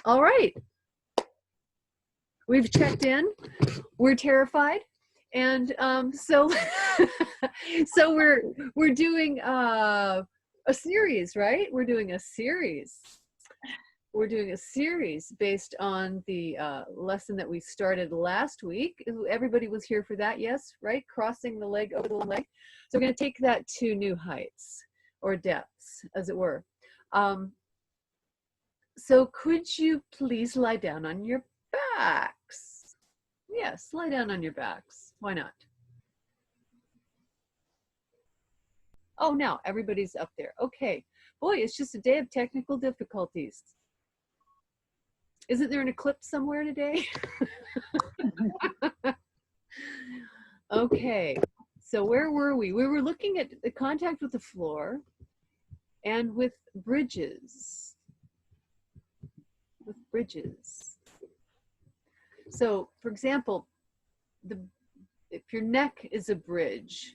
All right. We've checked in. We're terrified. And so so we're doing a series, right? We're doing a series. We're doing a series based on the lesson that we started last week. Everybody was here for that, yes, right? Crossing the leg over the leg. So we're going to take that to new heights or depths, as it were. So could you please lie down on your backs? Yes, lie down on your backs. Why not? Oh, now everybody's up there. Okay. Boy, it's just a day of technical difficulties. Isn't there an eclipse somewhere today? Okay. So where were we? We were looking at the contact with the floor and with bridges. With bridges. So, for example, if your neck is a bridge,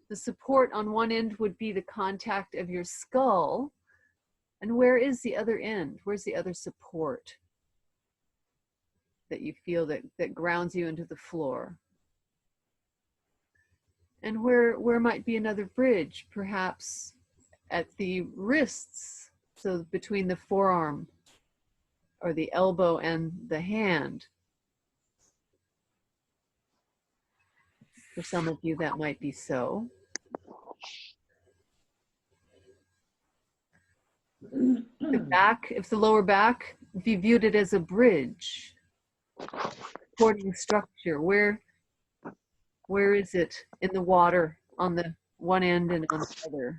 the support on one end would be the contact of your skull. And where is the other end? Where's the other support that you feel that grounds you into the floor? And where might be another bridge? Perhaps at the wrists, so between the forearm or the elbow and the hand. For some of you, that might be so. The back, if the lower back, if you viewed it as a bridge, supporting structure, where is it in the water on the one end and on the other?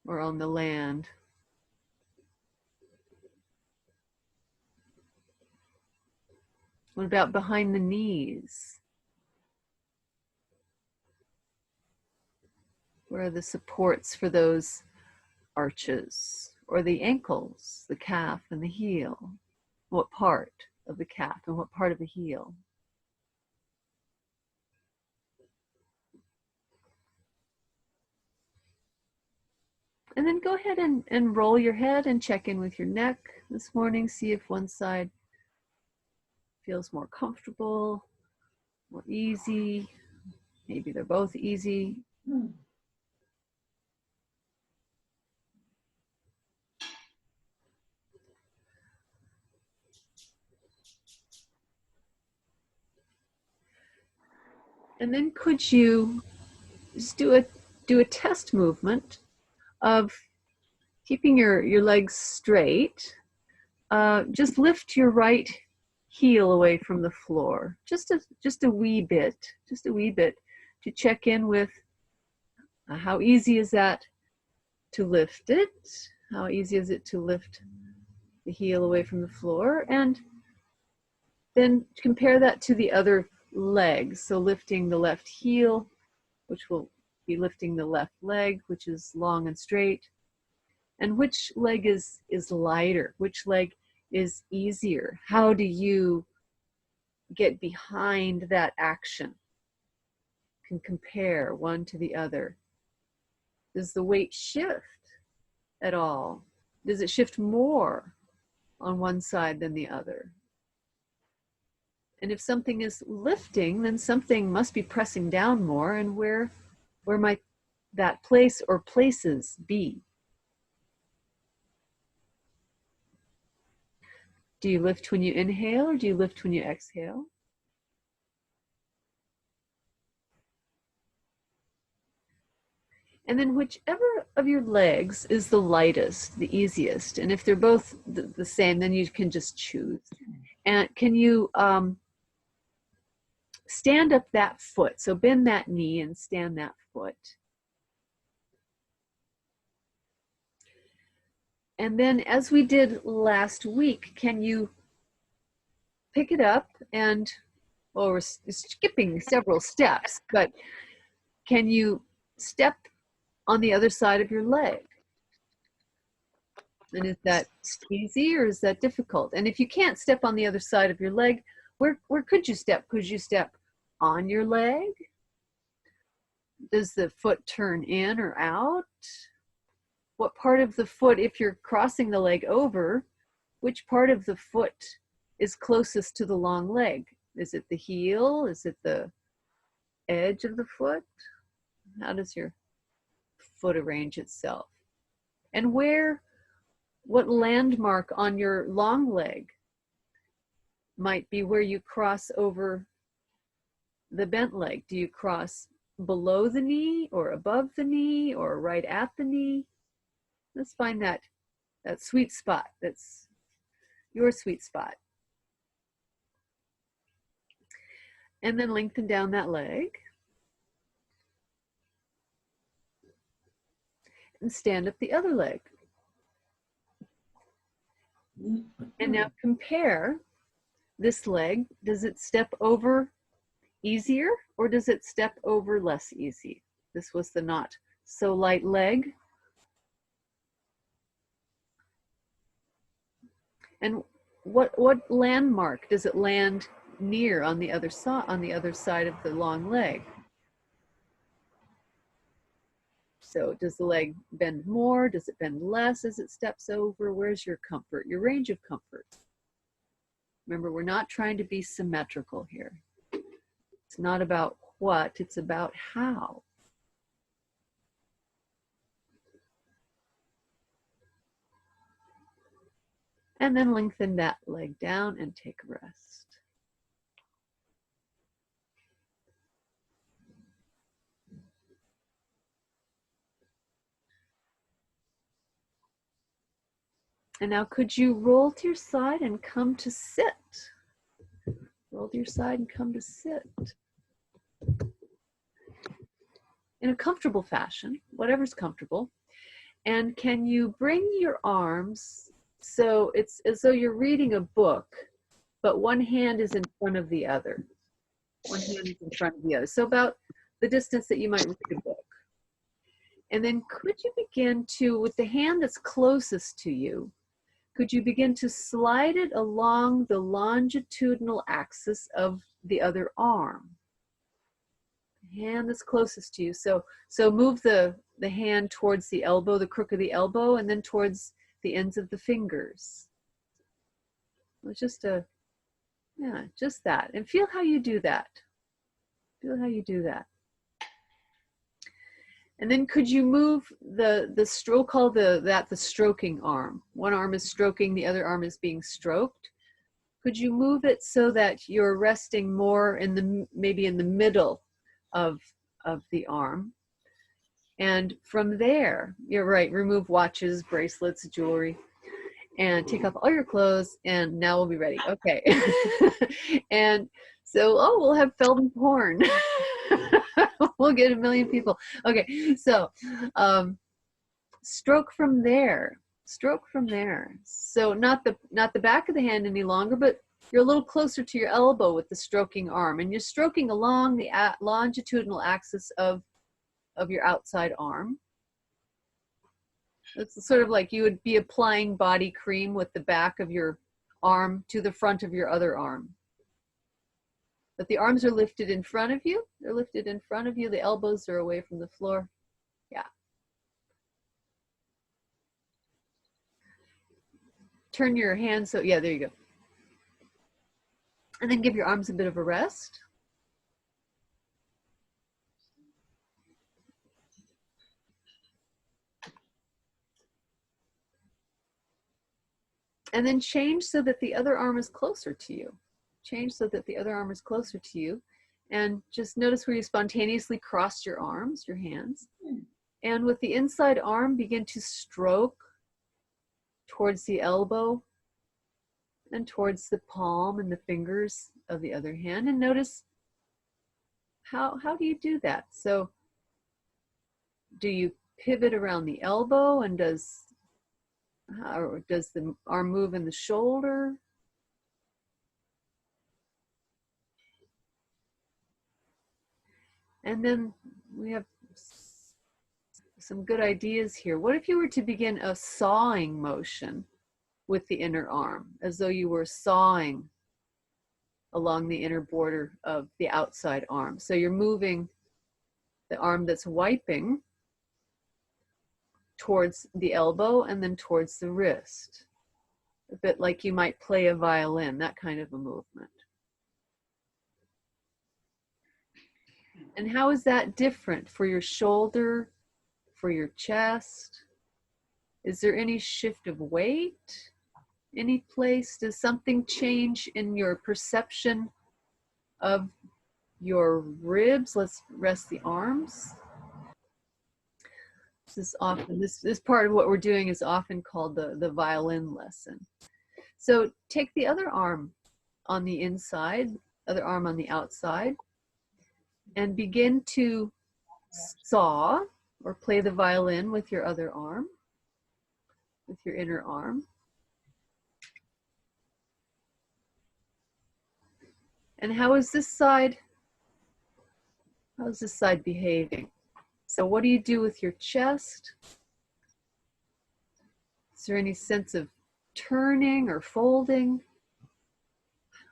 Or on the land? What about behind the knees? Where are the supports for those arches? Or the ankles, the calf and the heel? What part of the calf and what part of the heel? And then go ahead and roll your head and check in with your neck this morning. See if one side feels more comfortable, more easy. Maybe they're both easy. And then could you just do a test movement of keeping your legs straight. Just lift your right heel away from the floor, just a wee bit to check in with how easy is that to lift it? How easy is it to lift the heel away from the floor? And then compare that to the other leg. So lifting the left heel, which will be lifting the left leg, which is long and straight. And which leg is lighter? Which leg is easier? How do you get behind that action? Can compare one to the other. Does the weight shift at all? Does it shift more on one side than the other? And if something is lifting, then something must be pressing down more, and where might that place or places be? Do you lift when you inhale or do you lift when you exhale? And then whichever of your legs is the lightest, the easiest, and if they're both the same, then you can just choose. And can you stand up that foot? So bend that knee and stand that foot. And then as we did last week, can you pick it up and, well, we're skipping several steps, but can you step on the other side of your leg? And is that easy or is that difficult? And if you can't step on the other side of your leg, where could you step? Could you step on your leg? Does the foot turn in or out? what part of the foot, if you're crossing the leg over, which part of the foot is closest to the long leg? Is it the heel? Is it the edge of the foot? How does your foot arrange itself? And what landmark on your long leg might be where you cross over the bent leg? Do you cross below the knee or above the knee or right at the knee? Let's find that sweet spot. That's your sweet spot. And then lengthen down that leg. And stand up the other leg. And now compare this leg. Does it step over easier or does it step over less easy? This was the not so light leg. And what landmark does it land near on the other side of the long leg? So does the leg bend more? Does it bend less as it steps over? Where's your comfort, your range of comfort? Remember, we're not trying to be symmetrical here. It's not about what, it's about how. And then lengthen that leg down and take a rest. And now could you roll to your side and come to sit? Roll to your side and come to sit. In a comfortable fashion, whatever's comfortable. And can you bring your arms so it's as though you're reading a book, but one hand is in front of the other. One hand is in front of the other. So about the distance that you might read a book. And then could you begin to, with the hand that's closest to you, could you begin to slide it along the longitudinal axis of the other arm? The hand that's closest to you. So move the hand towards the elbow, the crook of the elbow, and then towards the ends of the fingers. It's just just that. And feel how you do that. Feel how you do that. And then could you move the stroke, call the stroking arm. One arm is stroking, the other arm is being stroked. Could you move it so that you're resting more in the, maybe in the middle of the arm? And from there, you're right, remove watches, bracelets, jewelry, and take off all your clothes, and now we'll be ready. Okay. And so, we'll have Felden porn. We'll get 1 million people. Okay, so stroke from there. Stroke from there. So not the back of the hand any longer, but you're a little closer to your elbow with the stroking arm, and you're stroking along the longitudinal axis of your outside arm. It's sort of like you would be applying body cream with the back of your arm to the front of your other arm. But the arms are lifted in front of you. They're lifted in front of you. The elbows are away from the floor. Yeah. Turn your hands so, yeah, there you go. And then give your arms a bit of a rest. And then change so that the other arm is closer to you. Change so that the other arm is closer to you. And just notice where you spontaneously cross your arms, your hands. And with the inside arm, begin to stroke towards the elbow and towards the palm and the fingers of the other hand. And notice how do you do that? So do you pivot around the elbow, and does the arm move in the shoulder? And then we have some good ideas here. What if you were to begin a sawing motion with the inner arm, as though you were sawing along the inner border of the outside arm? So you're moving the arm that's wiping towards the elbow and then towards the wrist. A bit like you might play a violin, that kind of a movement. And how is that different for your shoulder, for your chest? Is there any shift of weight? Any place? Does something change in your perception of your ribs? Let's rest the arms. This part of what we're doing is often called the violin lesson. So take the other arm on the inside, other arm on the outside, and begin to saw or play the violin with your other arm, with your inner arm. And how is this side behaving? So what do you do with your chest? Is there any sense of turning or folding?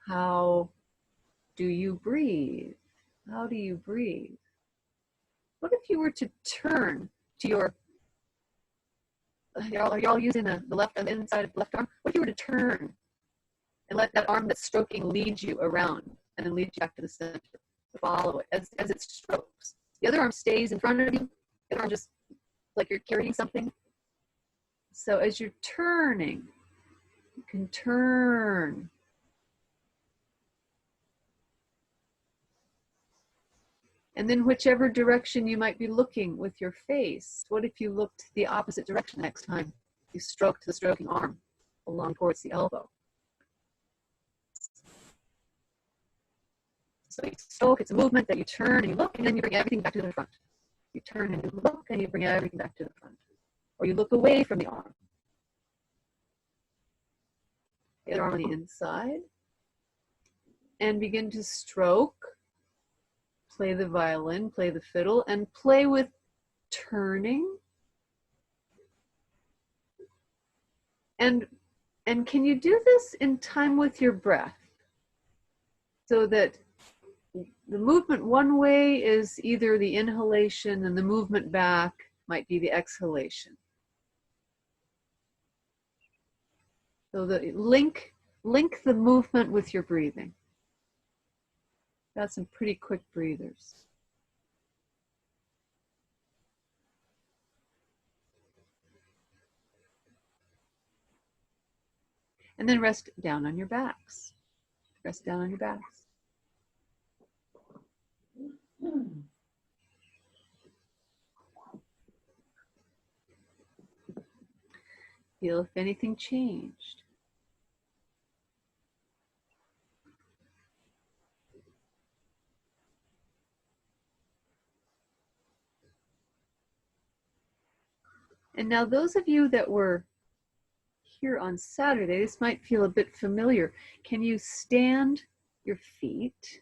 How do you breathe? How do you breathe? What if you were to turn to your, you're all using the left and the inside of the left arm. What if you were to turn and let that arm that's stroking lead you around and then lead you back to the center? Follow it as it strokes. The other arm stays in front of you. The other arm just like you're carrying something. So as you're turning, you can turn. And then whichever direction you might be looking with your face, what if you looked the opposite direction next time you stroked the stroking arm along towards the elbow? So you stroke, it's a movement that you turn and you look and then you bring everything back to the front. You turn and you look and you bring everything back to the front. Or you look away from the arm. The other arm on the inside. And begin to stroke. Play the violin, play the fiddle, and play with turning. And can you do this in time with your breath? So that the movement one way is either the inhalation and the movement back might be the exhalation. So link the movement with your breathing. Got some pretty quick breathers. And then rest down on your backs. Rest down on your backs. Feel if anything changed. And now those of you that were here on Saturday, this might feel a bit familiar. Can you stand your feet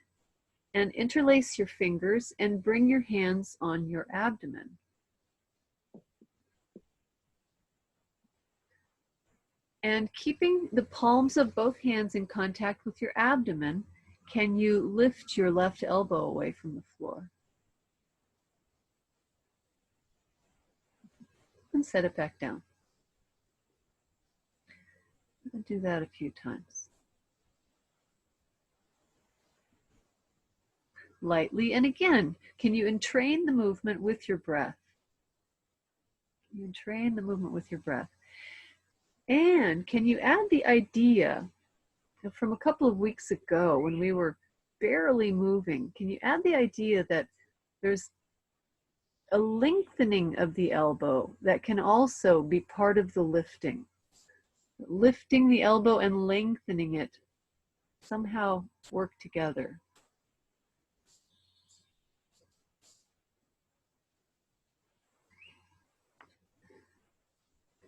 and interlace your fingers and bring your hands on your abdomen? And keeping the palms of both hands in contact with your abdomen, can you lift your left elbow away from the floor? And set it back down. And do that a few times. Lightly, and again, can you entrain the movement with your breath? Can you entrain the movement with your breath? And can you add the idea from a couple of weeks ago when we were barely moving, can you add the idea that there's a lengthening of the elbow that can also be part of the lifting? Lifting the elbow and lengthening it somehow work together.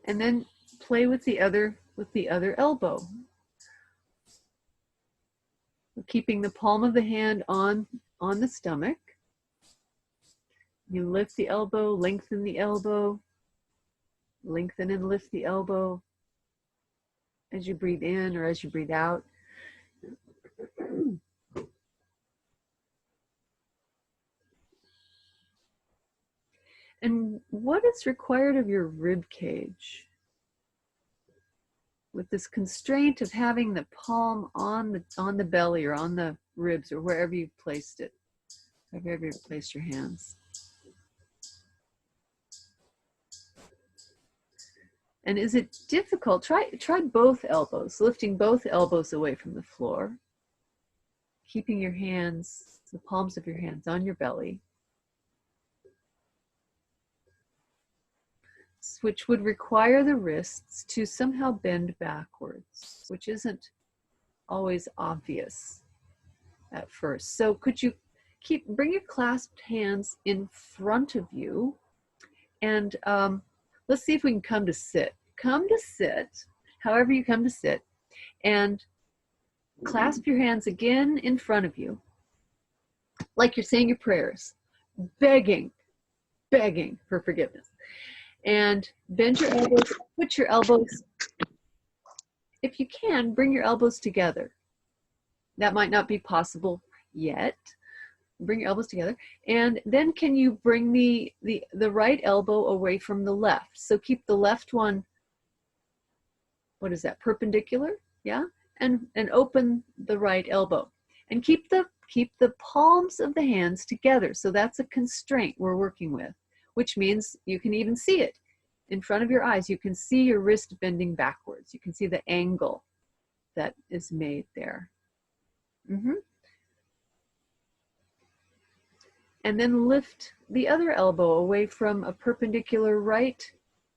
And then play with the other elbow. Keeping the palm of the hand on the stomach. You lift the elbow, lengthen the elbow, lengthen and lift the elbow as you breathe in or as you breathe out. And what is required of your rib cage? With this constraint of having the palm on the belly or on the ribs or wherever you've placed it, wherever you've placed your hands. And is it difficult? Try both elbows, lifting both elbows away from the floor, keeping your hands, the palms of your hands on your belly, which would require the wrists to somehow bend backwards, which isn't always obvious at first. So could you bring your clasped hands in front of you, and let's see if we can come to sit. Come to sit, however you come to sit, and clasp your hands again in front of you, like you're saying your prayers, begging for forgiveness. And bend your elbows, put your elbows, if you can, bring your elbows together. That might not be possible yet. Bring your elbows together. And then can you bring the right elbow away from the left? So keep the left one, what is that, perpendicular? Yeah? And open the right elbow. And keep the palms of the hands together. So that's a constraint we're working with, which means you can even see it in front of your eyes. You can see your wrist bending backwards. You can see the angle that is made there. And then lift the other elbow away from a perpendicular right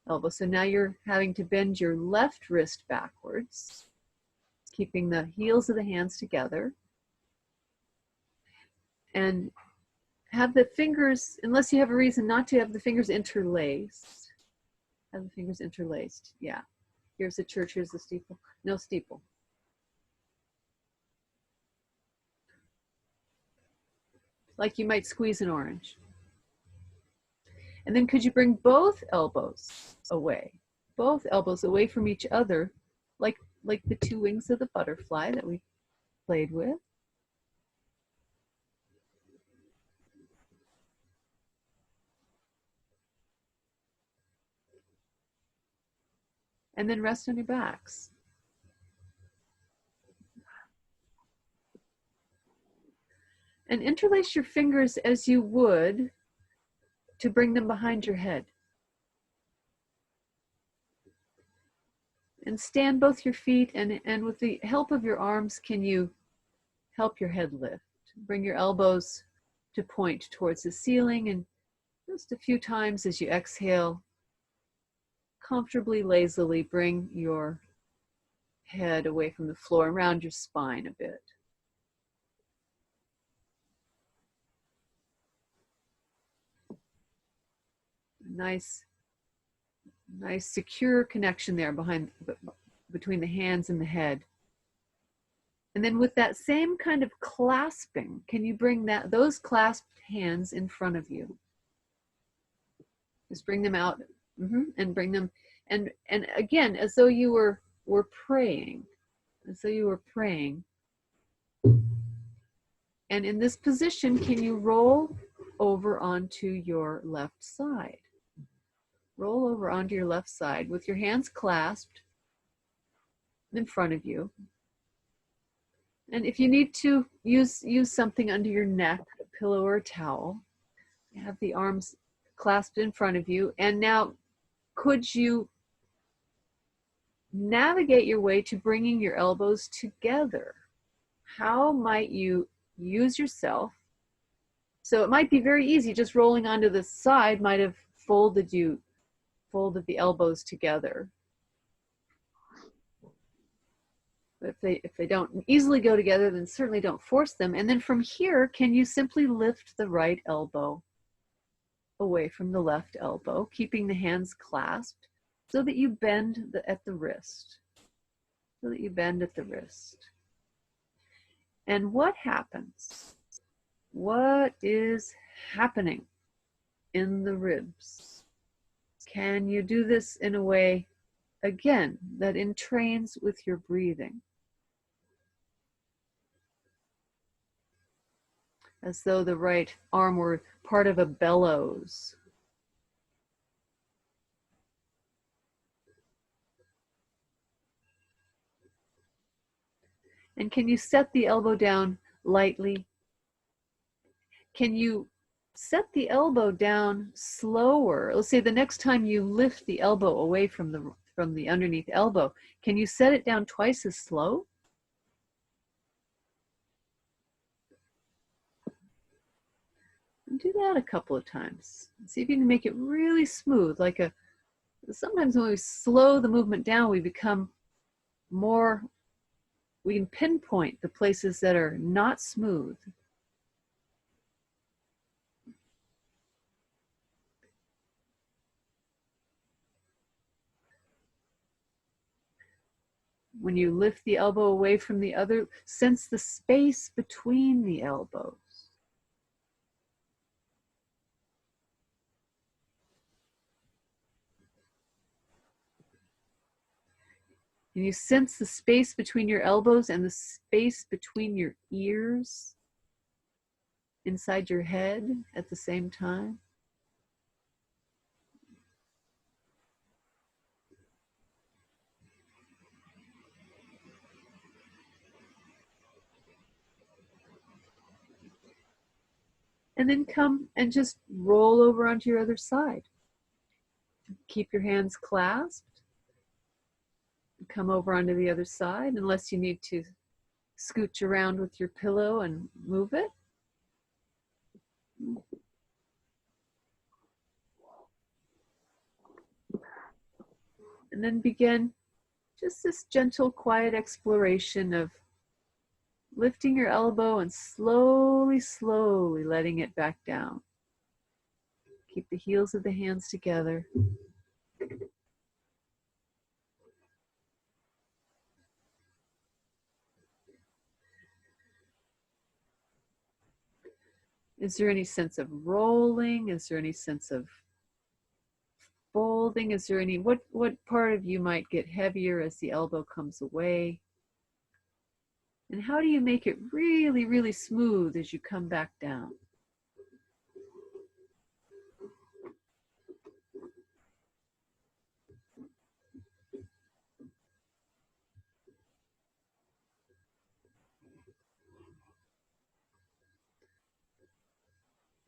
elbow. So now you're having to bend your left wrist backwards, keeping the heels of the hands together. And have the fingers, unless you have a reason not to, have the fingers interlaced. Have the fingers interlaced, yeah. Here's the church, here's the steeple. No steeple. Like you might squeeze an orange. And then could you bring both elbows away? Both elbows away from each other, like the two wings of the butterfly that we played with. And then rest on your backs. And interlace your fingers as you would to bring them behind your head. And stand both your feet, and with the help of your arms, can you help your head lift? Bring your elbows to point towards the ceiling, and just a few times as you exhale, comfortably, lazily bring your head away from the floor, around your spine a bit. Nice secure connection there between the hands and the head. And then with that same kind of clasping, can you bring those clasped hands in front of you? Just bring them out, and bring them, and again, as though you were praying, as though you were praying. And in this position, can you roll over onto your left side? Roll over onto your left side with your hands clasped in front of you. And if you need to use something under your neck, a pillow or a towel, you have the arms clasped in front of you. And now, could you navigate your way to bringing your elbows together? How might you use yourself? So it might be very easy, just rolling onto the side might have folded the elbows together. But if they don't easily go together, then certainly don't force them. And then from here, can you simply lift the right elbow away from the left elbow, keeping the hands clasped so that you bend at the wrist. So that you bend at the wrist. And what happens? What is happening in the ribs? Can you do this in a way, again, that entrains with your breathing? As though the right arm were part of a bellows, And can you set the elbow down lightly? Can you set the elbow down slower? Let's say the next time you lift the elbow away from the underneath elbow, can you set it down twice as slow? And do that a couple of times. See if you can make it really smooth, like sometimes when we slow the movement down, we become more, we can pinpoint the places that are not smooth. When you lift the elbow away from the other, sense the space between the elbows. Can you sense the space between your elbows and the space between your ears inside your head at the same time? And then come and just roll over onto your other side. Keep your hands clasped. Come over onto the other side, unless you need to scooch around with your pillow and move it. And then begin just this gentle, quiet exploration of lifting your elbow and slowly, slowly letting it back down. Keep the heels of the hands together. Is there any sense of rolling? Is there any sense of folding? Is there any, what part of you might get heavier as the elbow comes away? And how do you make it really, really smooth as you come back down?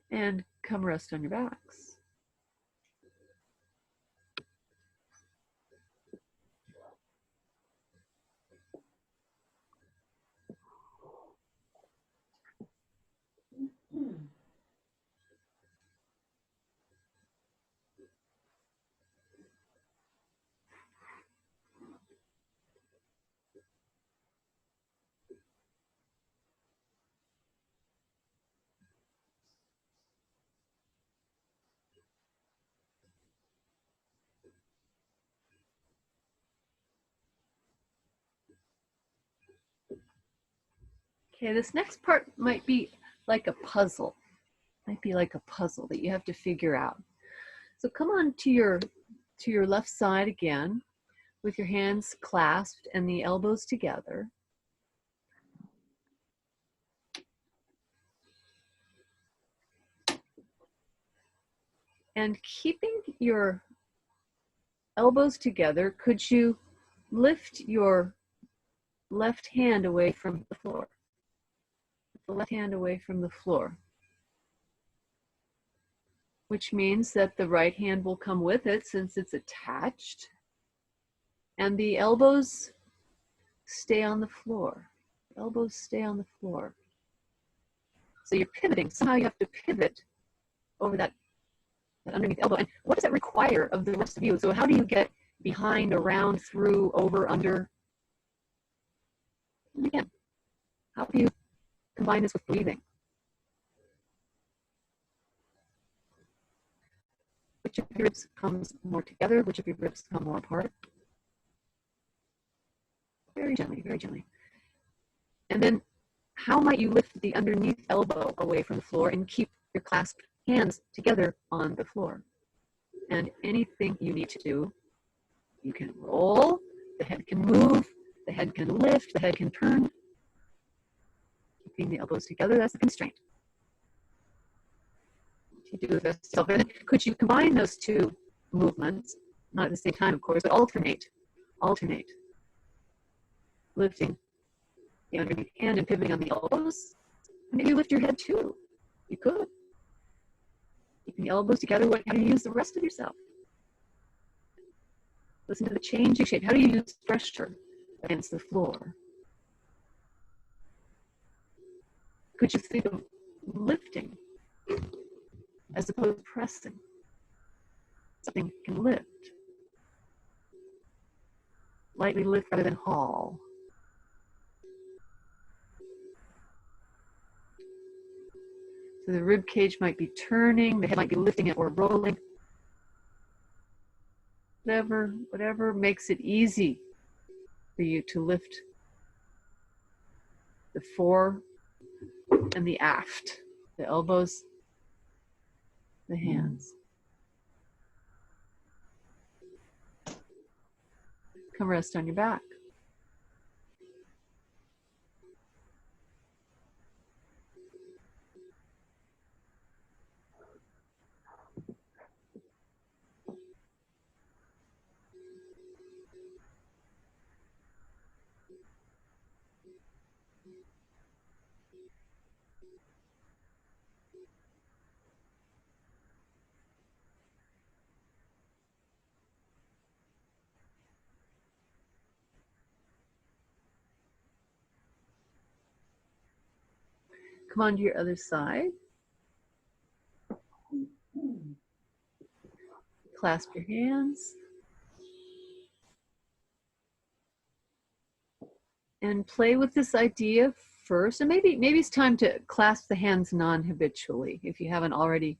And come rest on your backs. Okay, this next part might be like a puzzle. Might be like a puzzle that you have to figure out. So come on to your left side again with your hands clasped and the elbows together. And keeping your elbows together, could you lift your left hand away from the floor? The left hand away from the floor, which means that the right hand will come with it since it's attached, and the elbows stay on the floor. The elbows stay on the floor. So you're pivoting. Somehow you have to pivot over that underneath elbow. And what does that require of the rest of you? So how do you get behind, around, through, over, under? And again, how do you combine this with breathing? Which of your ribs comes more together? Which of your ribs come more apart? Very gently, very gently. And then how might you lift the underneath elbow away from the floor and keep your clasped hands together on the floor? And anything you need to do, you can roll, the head can move, the head can lift, the head can turn. Keeping the elbows together, that's the constraint. You do this yourself. And could you combine those two movements, not at the same time, of course, but alternate, lifting the underneath hand and pivoting on the elbows. Maybe you lift your head too. You could. Keeping the elbows together, how do you use the rest of yourself? Listen to the changing shape. How do you use pressure against the floor? Could you think of lifting as opposed to pressing? Something can lift. Lightly lift rather than haul. So the rib cage might be turning, the head might be lifting it or rolling. Whatever makes it easy for you to lift the fore and the aft, the elbows, the hands. Come rest on your back. Come on to your other side. Clasp your hands. And play with this idea first. And maybe it's time to clasp the hands non-habitually if you haven't already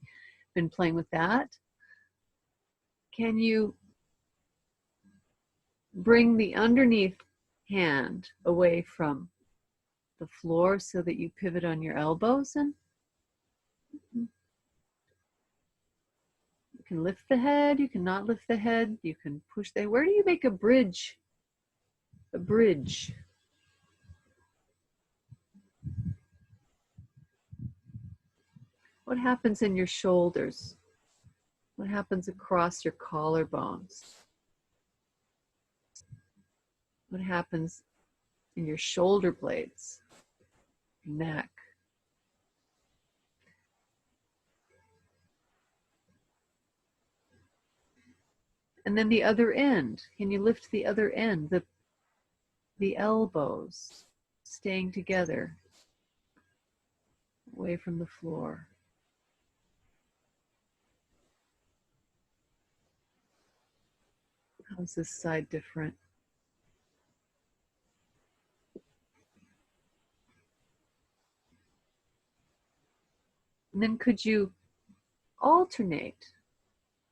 been playing with that. Can you bring the underneath hand away from the floor so that you pivot on your elbows, and you can lift the head, you can not lift the head, you can push the, where do you make a bridge? A bridge. What happens in your shoulders? What happens across your collarbones? What happens in your shoulder blades, your neck? And then the other end. Can you lift the other end, the elbows, staying together, away from the floor? How's this side different? And then could you alternate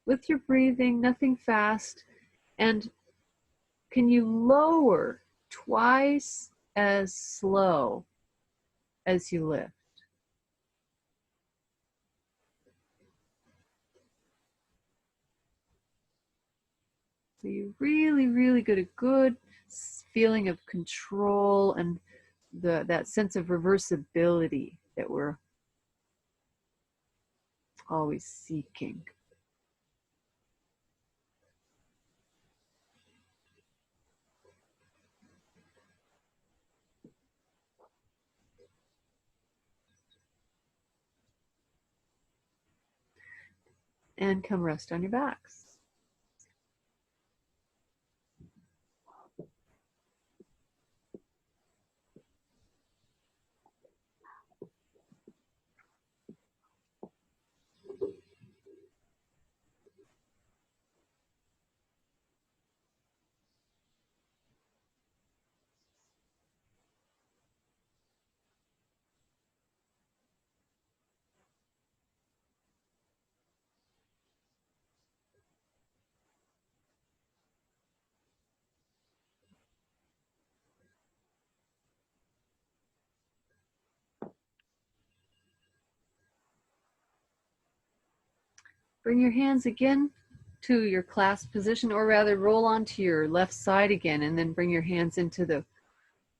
with your breathing, nothing fast, and can you lower twice as slow as you lift? So you really get a good feeling of control and that sense of reversibility that we're always seeking. And come rest on your backs. Bring your hands again to your clasp position, or rather roll onto your left side again, and then bring your hands into the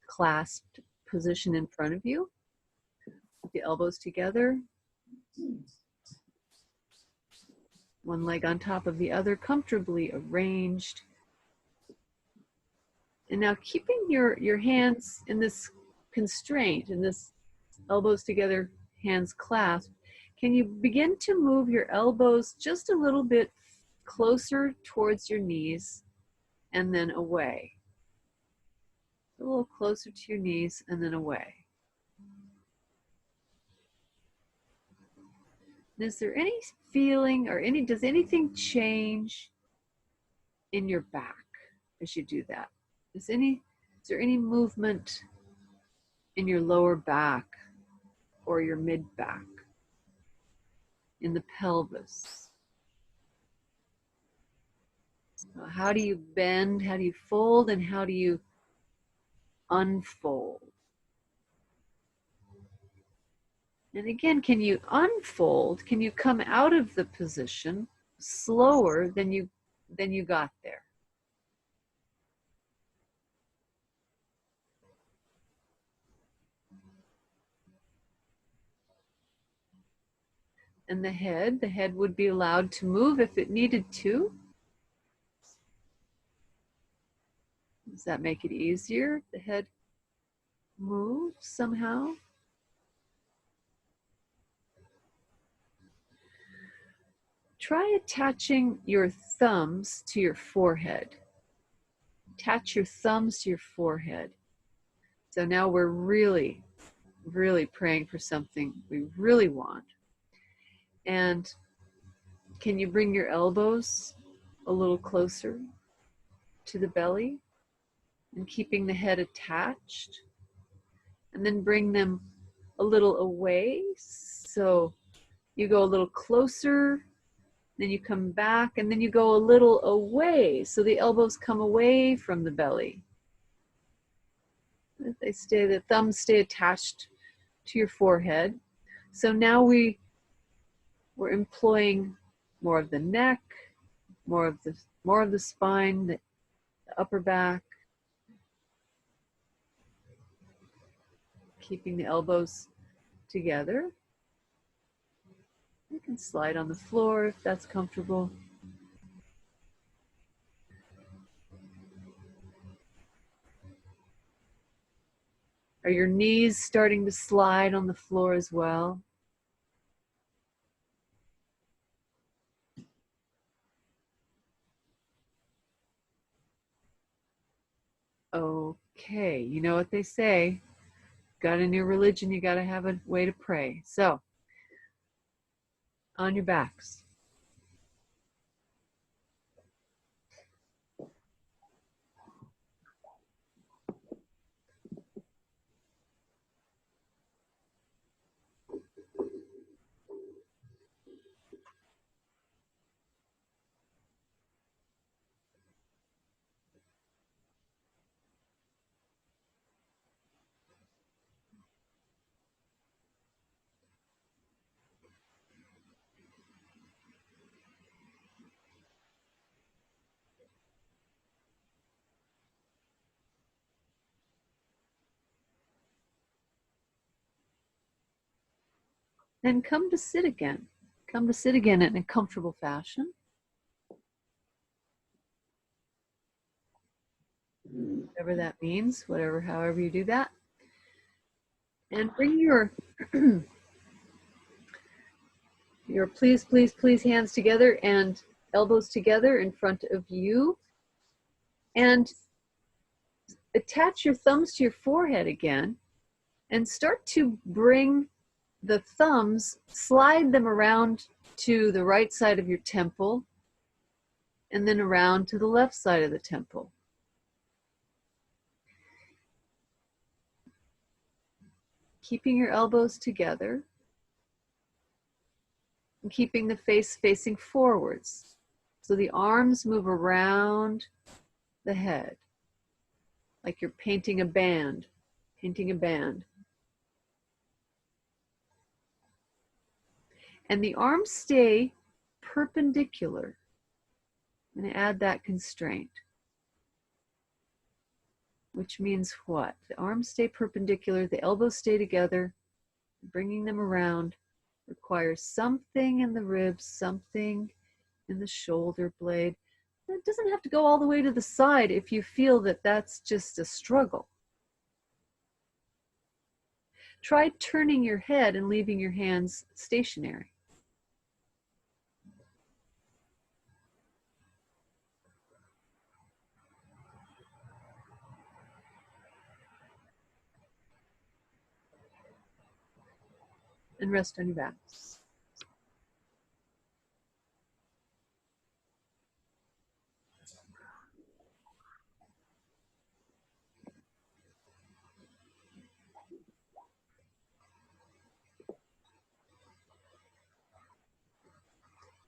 clasped position in front of you. The elbows together. One leg on top of the other, comfortably arranged. And now keeping your hands in this constraint in this elbows together, hands clasped, can you begin to move your elbows just a little bit closer towards your knees and then away? A little closer to your knees and then away. Is there any feeling or does anything change in your back as you do that? Is there any movement in your lower back or your mid back, in the pelvis? How do you bend? How do you fold? And how do you unfold? And again, can you unfold? Can you come out of the position slower than you got there? And the head would be allowed to move if it needed to. Does that make it easier? The head moves somehow. Try attaching your thumbs to your forehead. Attach your thumbs to your forehead. So now we're really, really praying for something we really want. And can you bring your elbows a little closer to the belly and keeping the head attached? And then bring them a little away. So you go a little closer, then you come back, and then you go a little away. So the elbows come away from the belly. The thumbs stay attached to your forehead. So now we're employing more of the neck, more of the spine, the upper back, keeping the elbows together. You can slide on the floor if that's comfortable. Are your knees starting to slide on the floor as well? Okay, you know what they say. Got a new religion, you got to have a way to pray. So, on your backs. Then come to sit again. Come to sit again in a comfortable fashion. Whatever that means, however you do that. And bring your please, please, please hands together and elbows together in front of you. And attach your thumbs to your forehead again and start to bring the thumbs, slide them around to the right side of your temple and then around to the left side of the temple. Keeping your elbows together and keeping the face facing forwards. So the arms move around the head like you're painting a band, And the arms stay perpendicular. I'm going to add that constraint. Which means what? The arms stay perpendicular, the elbows stay together. Bringing them around requires something in the ribs, something in the shoulder blade. It doesn't have to go all the way to the side if you feel that that's just a struggle. try turning your head and leaving your hands stationary. And rest on your back.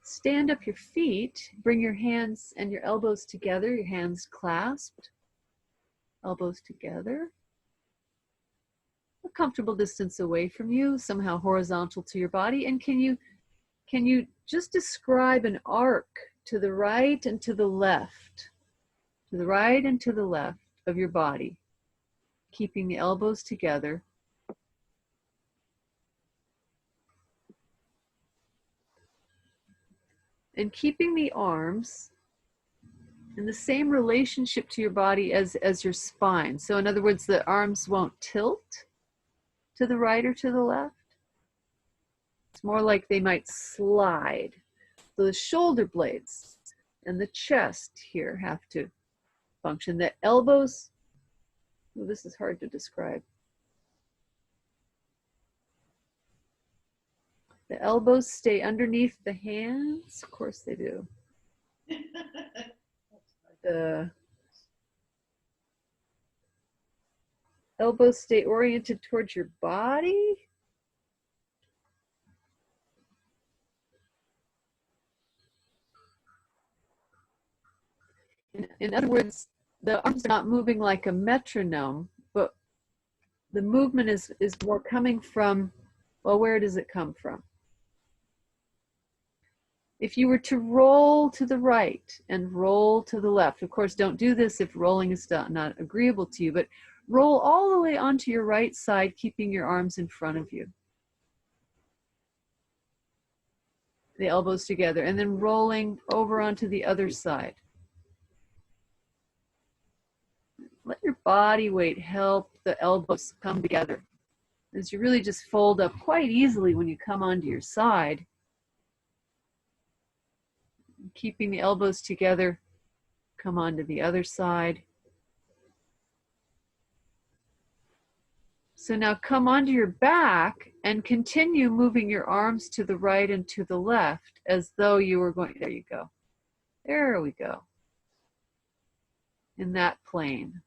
Stand up your feet, bring your hands and your elbows together, your hands clasped, elbows together. A comfortable distance away from you, somehow horizontal to your body. And can you just describe an arc to the right and to the left, to the right and to the left of your body, keeping the elbows together. And keeping the arms in the same relationship to your body as your spine. So in other words, the arms won't tilt to the right or to the left. It's more like they might slide. So the shoulder blades and the chest here have to function. The elbows, oh, this is hard to describe. The elbows stay underneath the hands. Of course they do. The elbows stay oriented towards your body. In other words, the arms are not moving like a metronome, but the movement is more coming from, well, where does it come from? If you were to roll to the right and roll to the left, of course, don't do this if rolling is not agreeable to you, but roll all the way onto your right side, keeping your arms in front of you. The elbows together, and then rolling over onto the other side. Let your body weight help the elbows come together, as you really just fold up quite easily when you come onto your side. Keeping the elbows together, come onto the other side. So now come onto your back and continue moving your arms to the right and to the left as though you were going, there you go. There we go. In that plane.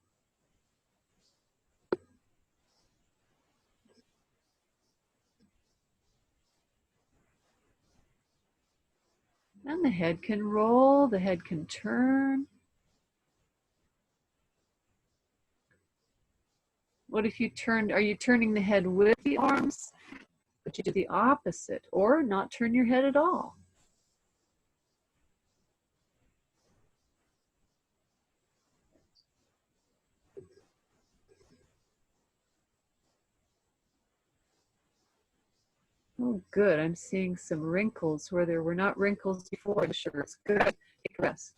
And the head can roll, the head can turn. What if you turned, are you turning the head with the arms? But you do the opposite, or not turn your head at all. Oh, good. I'm seeing some wrinkles where there were not wrinkles before the shirts. Good. Take a rest.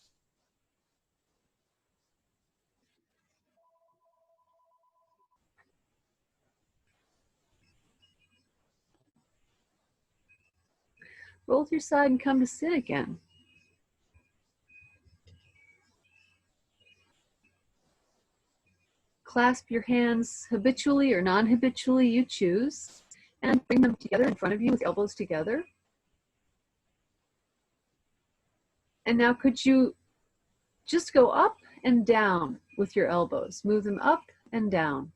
Roll to your side and come to sit again. Clasp your hands habitually or non-habitually, you choose, and bring them together in front of you with elbows together. And now could you just go up and down with your elbows? Move them up and down.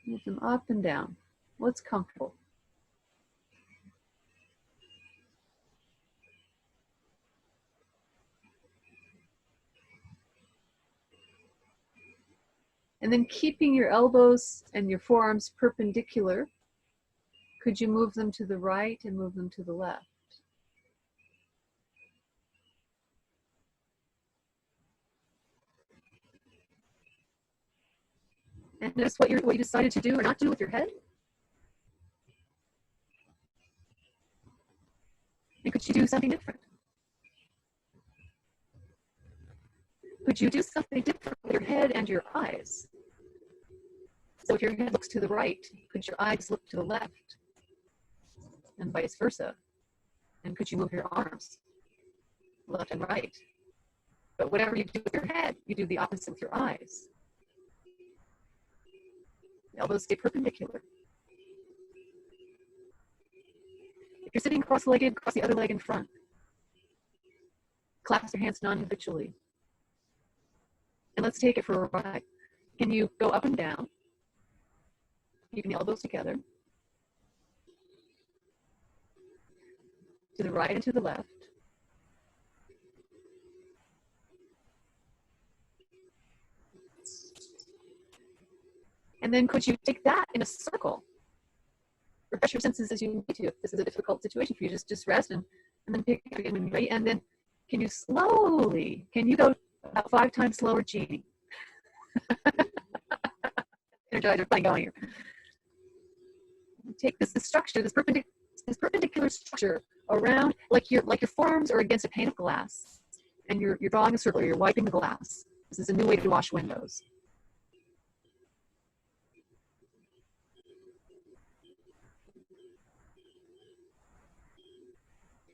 Move them up and down. What's comfortable? And then keeping your elbows and your forearms perpendicular, could you move them to the right and move them to the left? And notice what you decided to do or not do with your head. And could you do something different? Could you do something different with your head and your eyes? So if your head looks to the right, could your eyes look to the left? And vice versa. And could you move your arms left and right? But whatever you do with your head, you do the opposite with your eyes. The elbows stay perpendicular. If you're sitting cross-legged, cross the other leg in front. Clasp your hands non-habitually. And let's take it for a ride. Can you go up and down, keeping the elbows together, to the right and to the left? And then could you take that in a circle? Refresh your senses as you need to. If this is a difficult situation for you, just rest and then pick it again when you're ready. And then can you slowly, can you go about 5 times slower, Jeannie? Energizer, fine going here. Take this structure, this perpendicular structure around, like your forearms are against a pane of glass, and you're drawing a circle, or you're wiping the glass. This is a new way to wash windows.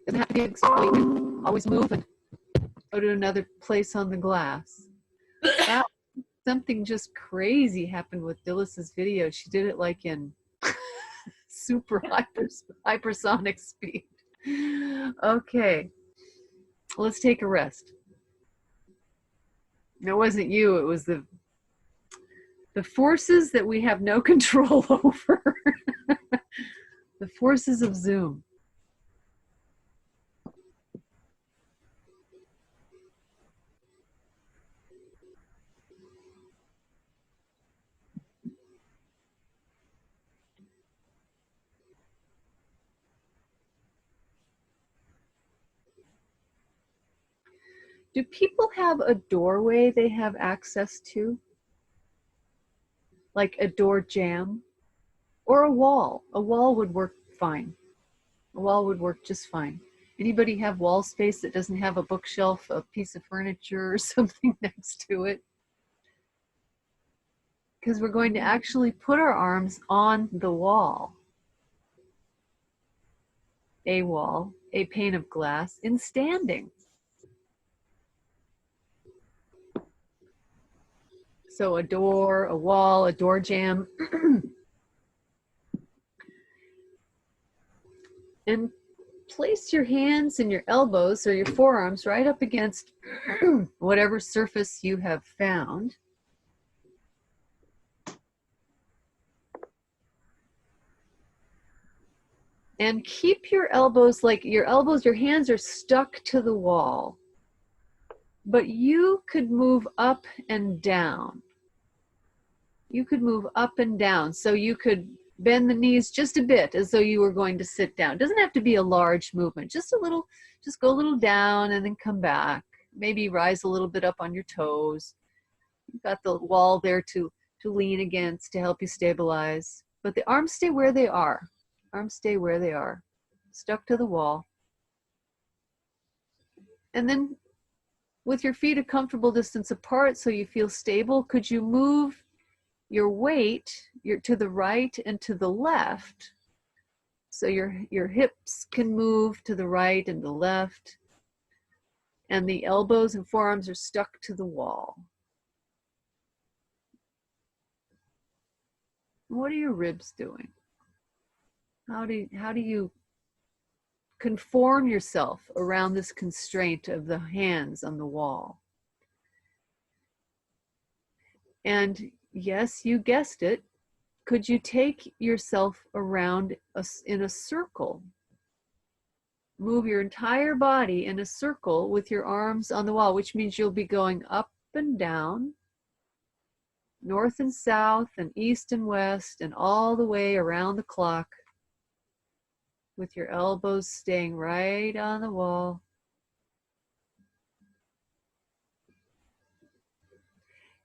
Doesn't have to be exactly, you can always move and go to another place on the glass. Wow, something just crazy happened with Dillis's video. She did it like in super hypersonic speed. Okay, let's take a rest. It wasn't you, it was the forces that we have no control over. The forces of Zoom. Do people have a doorway they have access to? Like a door jamb? Or a wall? A wall would work fine. A wall would work just fine. Anybody have wall space that doesn't have a bookshelf, a piece of furniture, or something next to it? Because we're going to actually put our arms on the wall. A wall, a pane of glass, in standing. So a door, a wall, a door jamb. And place your hands and your elbows or your forearms right up against whatever surface you have found. And keep your elbows, like your hands are stuck to the wall. But you could move up and down. You could move up and down. So you could bend the knees just a bit as though you were going to sit down. It doesn't have to be a large movement, just a little, just go a little down and then come back. Maybe rise a little bit up on your toes. You've got the wall there to lean against to help you stabilize. But the arms stay where they are. Arms stay where they are, stuck to the wall. And then with your feet a comfortable distance apart so you feel stable, could you move your weight to the right and to the left? So your hips can move to the right and the left, and the elbows and forearms are stuck to the wall. What are your ribs doing? How do you conform yourself around this constraint of the hands on the wall? And yes, you guessed it. Could you take yourself around in a circle? Move your entire body in a circle with your arms on the wall, which means you'll be going up and down, north and south, and east and west, and all the way around the clock, with your elbows staying right on the wall.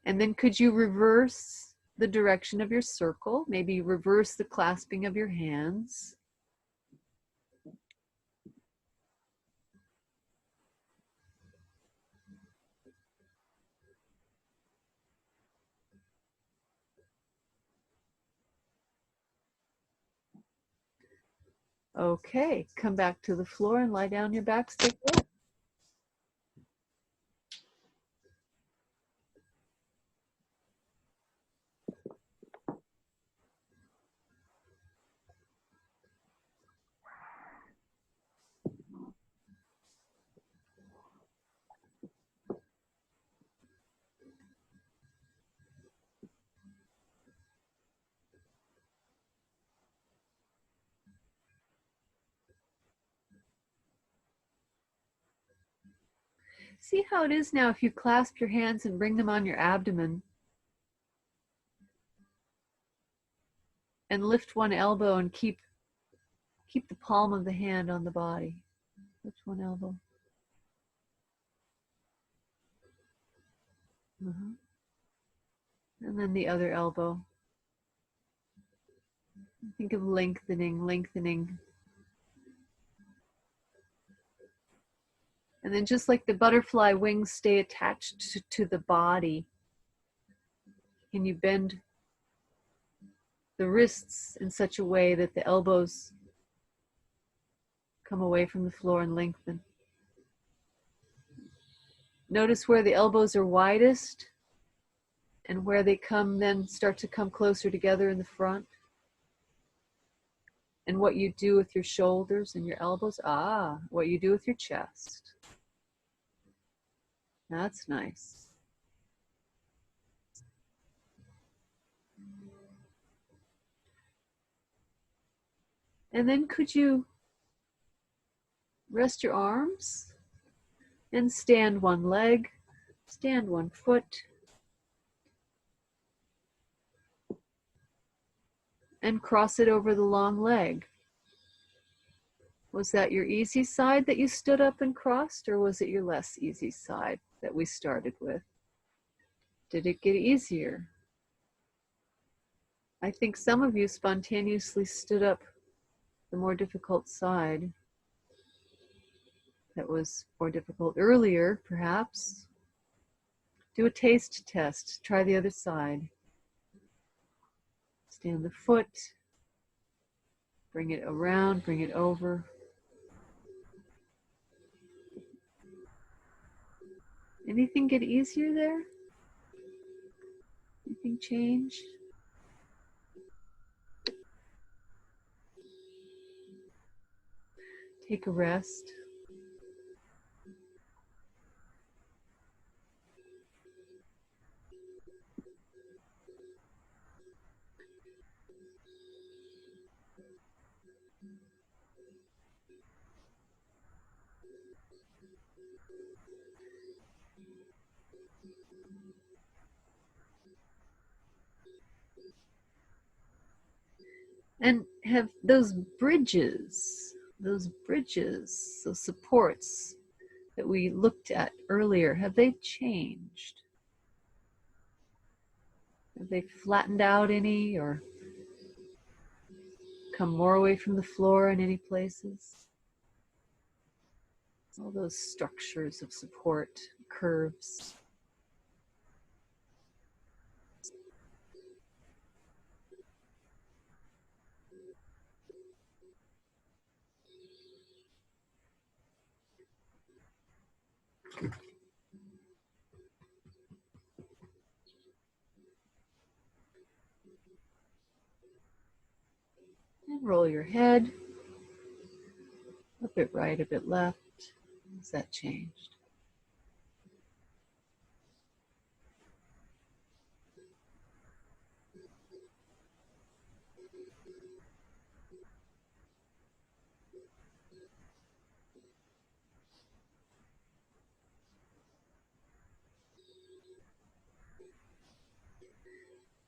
And then could you reverse the direction of your circle? Maybe reverse the clasping of your hands. Okay, come back to the floor and lie down your back straight there. See how it is now if you clasp your hands and bring them on your abdomen and lift one elbow and keep the palm of the hand on the body. Lift one elbow. And then the other elbow. Think of lengthening, lengthening. And then just like the butterfly wings stay attached to the body, can you bend the wrists in such a way that the elbows come away from the floor and lengthen? Notice where the elbows are widest and where they come then start to come closer together in the front. And what you do with your shoulders and your elbows. What you do with your chest. That's nice. And then could you rest your arms and stand one leg, stand one foot, and cross it over the long leg. Was that your easy side that you stood up and crossed, or was it your less easy side that we started with? Did it get easier? I think some of you spontaneously stood up the more difficult side. That was more difficult earlier, perhaps. Do a taste test. Try the other side. Stand the foot. Bring it around, bring it over. Anything get easier there? Anything change? Take a rest. And have those bridges, those supports that we looked at earlier, have they changed? Have they flattened out any or come more away from the floor in any places? All those structures of support, curves. And roll your head, a bit right, a bit left. Has that changed?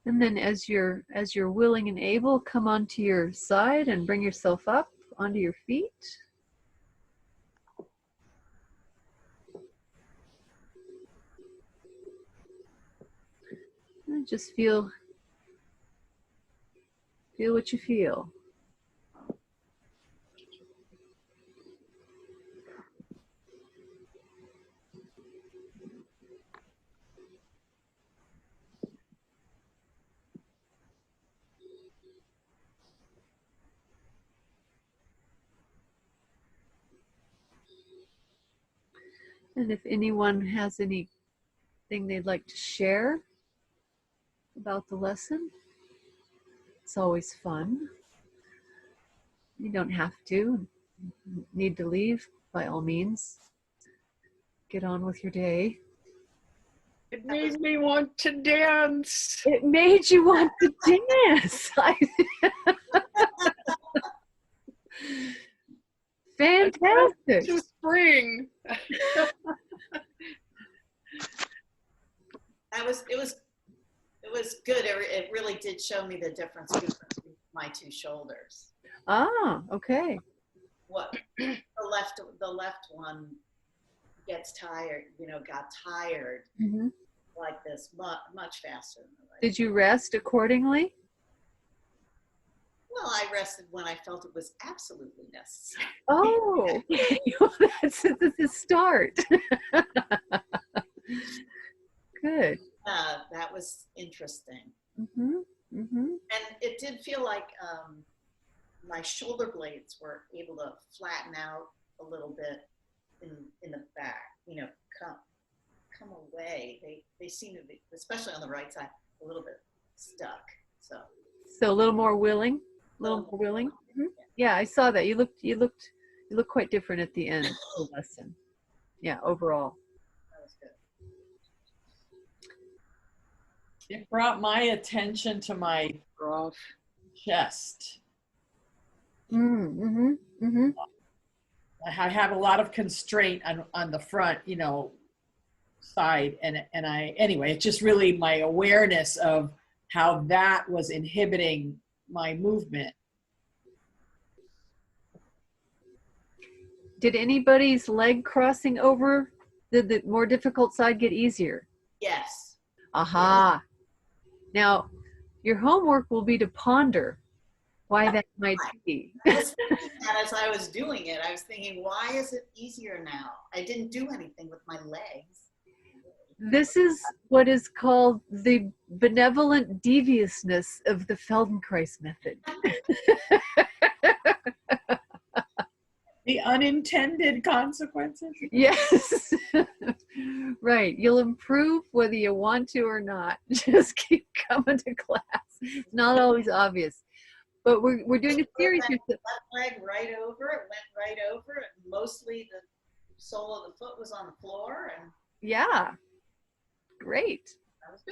And then as you're willing and able, come onto your side and bring yourself up onto your feet. And just feel what you feel. And if anyone has anything they'd like to share about the lesson, it's always fun. You don't have to. Need to leave, by all means. Get on with your day. It made me want to dance. It made you want to dance. Fantastic. To spring. It was good. It really did show me the difference between my two shoulders. Ah, okay. What the left one gets tired, got tired like this much faster than the right. Did you rest accordingly? Well, I rested when I felt it was absolutely necessary. Oh, that's the start. Good. That was interesting. And And it did feel like my shoulder blades were able to flatten out a little bit in the back, come away. They seem to be, especially on the right side, a little bit stuck. So a little more willing. Yeah, I saw that. You look quite different at the end of the lesson. Yeah, overall. that was good. It brought my attention to my chest. I have a lot of constraint on the front, side, and anyway, it's just really my awareness of how that was inhibiting my movement. Did anybody's leg crossing over, did the more difficult side get easier? Yes. Aha. Now, your homework will be to ponder why that might be. I was thinking that as I was doing it. I was thinking, why is it easier now? I didn't do anything with my legs. This is what is called the benevolent deviousness of the Feldenkrais method. The unintended consequences. Yes. Right. You'll improve whether you want to or not. Just keep coming to class. It's not always obvious. But we're doing a series here. Left leg right over, it went right over it. Mostly the sole of the foot was on the floor, and Yeah. Great. that was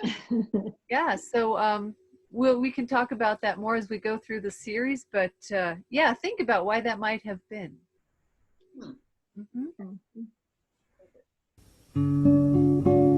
good. Yeah. So we can talk about that more as we go through the series. But yeah, think about why that might have been. Mm-hmm.